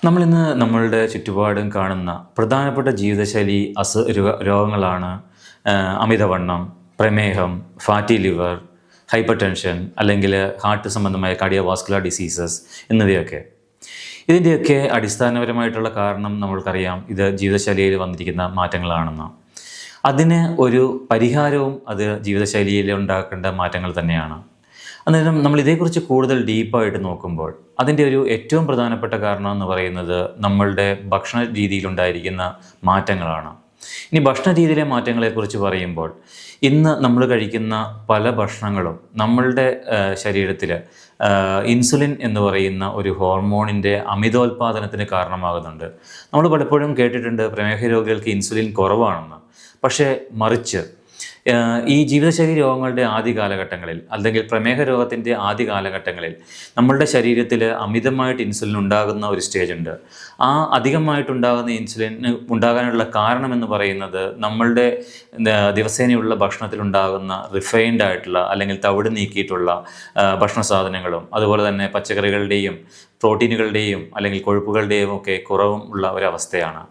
നമ്മളിന്ന് നമ്മളുടെ ചുറ്റുപാടും കാണുന്ന പ്രധാനപ്പെട്ട ജീവിതശൈലി രോഗങ്ങളാണ് അമിതവണ്ണം, പ്രമേഹം, ഫാറ്റി ലിവർ, ഹൈപ്പർ ടെൻഷൻ അല്ലെങ്കിൽ ഹാർട്ട് സംബന്ധമായ കാർഡിയോവാസ്കുലർ ഡിസീസസ് എന്നിവയൊക്കെ. ഇതിൻ്റെയൊക്കെ അടിസ്ഥാനപരമായിട്ടുള്ള കാരണം നമ്മൾക്കറിയാം, ഇത് ജീവിതശൈലിയിൽ വന്നിരിക്കുന്ന മാറ്റങ്ങളാണെന്ന്. അതിന് ഒരു പരിഹാരവും അത് ജീവിതശൈലിയിൽ ഉണ്ടാക്കേണ്ട മാറ്റങ്ങൾ തന്നെയാണ്. അന്നേരം നമ്മൾ ഇതേക്കുറിച്ച് കൂടുതൽ ഡീപ്പായിട്ട് നോക്കുമ്പോൾ അതിൻ്റെ ഒരു ഏറ്റവും പ്രധാനപ്പെട്ട കാരണം എന്ന് പറയുന്നത് നമ്മളുടെ ഭക്ഷണ രീതിയിലുണ്ടായിരിക്കുന്ന മാറ്റങ്ങളാണ്. ഇനി ഭക്ഷണ രീതിയിലെ മാറ്റങ്ങളെക്കുറിച്ച് പറയുമ്പോൾ ഇന്ന് നമ്മൾ കഴിക്കുന്ന പല ഭക്ഷണങ്ങളും നമ്മളുടെ ശരീരത്തിൽ ഇൻസുലിൻ എന്ന് പറയുന്ന ഒരു ഹോർമോണിൻ്റെ അമിതോൽപാദനത്തിന് കാരണമാകുന്നുണ്ട്. നമ്മൾ പലപ്പോഴും കേട്ടിട്ടുണ്ട് പ്രമേഹ രോഗികൾക്ക് ഇൻസുലിൻ കുറവാണെന്ന്. പക്ഷേ മറിച്ച് ഈ ജീവിതശൈലി രോഗങ്ങളുടെ ആദ്യ കാലഘട്ടങ്ങളിൽ അല്ലെങ്കിൽ പ്രമേഹ രോഗത്തിൻ്റെ ആദ്യ കാലഘട്ടങ്ങളിൽ നമ്മളുടെ ശരീരത്തിൽ അമിതമായിട്ട് ഇൻസുലിൻ ഉണ്ടാകുന്ന ഒരു സ്റ്റേജ് ഉണ്ട്. ആ അധികമായിട്ടുണ്ടാകുന്ന ഇൻസുലിൻ ഉണ്ടാകാനുള്ള കാരണം എന്ന് പറയുന്നത് നമ്മളുടെ ദിവസേനയുള്ള ഭക്ഷണത്തിലുണ്ടാകുന്ന റിഫൈൻഡ് ആയിട്ടുള്ള അല്ലെങ്കിൽ തവിട് നീക്കിയിട്ടുള്ള ഭക്ഷണ സാധനങ്ങളും അതുപോലെ തന്നെ പച്ചക്കറികളുടെയും പ്രോട്ടീനുകളുടെയും അല്ലെങ്കിൽ കൊഴുപ്പുകളുടെയും ഒക്കെ കുറവും ഉള്ള ഒരവസ്ഥയാണ്.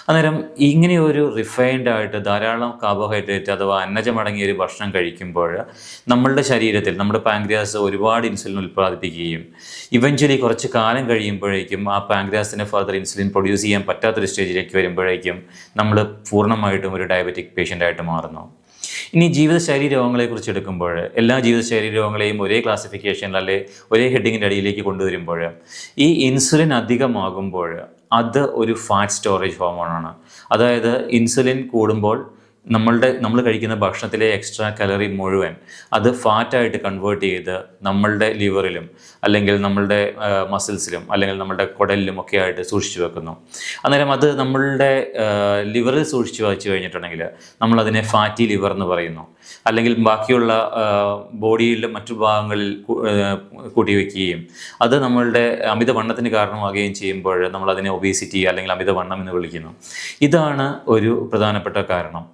അന്നേരം ഇങ്ങനെയൊരു റിഫൈൻഡ് ആയിട്ട് ധാരാളം കാർബോഹൈഡ്രേറ്റ് അഥവാ അന്നജമടങ്ങിയ ഒരു ഭക്ഷണം കഴിക്കുമ്പോൾ നമ്മളുടെ ശരീരത്തിൽ നമ്മുടെ പാങ്ക്രിയാസ് ഒരുപാട് ഇൻസുലിൻ ഉൽപ്പാദിപ്പിക്കുകയും ഇവഞ്ച്വലി കുറച്ച് കാലം കഴിയുമ്പോഴേക്കും ആ പാങ്ക്രിയാസിന് ഫർദർ ഇൻസുലിൻ പ്രൊഡ്യൂസ് ചെയ്യാൻ പറ്റാത്തൊരു സ്റ്റേജിലേക്ക് വരുമ്പോഴേക്കും നമ്മൾ പൂർണ്ണമായിട്ടും ഒരു ഡയബറ്റിക് പേഷ്യൻ്റായിട്ട് മാറുന്നു. ഇനി ജീവിതശൈലി രോഗങ്ങളെക്കുറിച്ച് എടുക്കുമ്പോൾ എല്ലാ ജീവിതശൈലി രോഗങ്ങളെയും ഒരേ ക്ലാസിഫിക്കേഷനിൽ അല്ലെ ഒരേ ഹെഡിങ്ങിൻ്റെ അടിയിലേക്ക് കൊണ്ടുവരുമ്പോൾ ഈ ഇൻസുലിൻ അധികമാകുമ്പോൾ അത് ഒരു ഫാറ്റ് സ്റ്റോറേജ് ഹോർമോണാണ്. അതായത് ഇൻസുലിൻ കൂടുമ്പോൾ നമ്മൾ കഴിക്കുന്ന ഭക്ഷണത്തിലെ എക്സ്ട്രാ കലറി മുഴുവൻ അത് ഫാറ്റായിട്ട് കൺവേർട്ട് ചെയ്ത് നമ്മളുടെ ലിവറിലും അല്ലെങ്കിൽ നമ്മളുടെ മസിൽസിലും അല്ലെങ്കിൽ നമ്മളുടെ കുടലിലും ഒക്കെ ആയിട്ട് സൂക്ഷിച്ചു വെക്കുന്നു. അന്നേരം അത് നമ്മളുടെ ലിവറിൽ സൂക്ഷിച്ചു വച്ചു കഴിഞ്ഞിട്ടുണ്ടെങ്കിൽ നമ്മളതിനെ ഫാറ്റി ലിവർ എന്ന് പറയുന്നു. അല്ലെങ്കിൽ ബാക്കിയുള്ള ബോഡിയിലെ മറ്റു ഭാഗങ്ങളിൽ കൂട്ടിവെക്കുകയും അത് നമ്മളുടെ അമിതവണ്ണത്തിന് കാരണമാകുകയും ചെയ്യുമ്പോൾ നമ്മളതിനെ ഒബീസിറ്റി അല്ലെങ്കിൽ അമിതവണ്ണം എന്ന് വിളിക്കുന്നു. ഇതാണ് ഒരു പ്രധാനപ്പെട്ട കാരണം.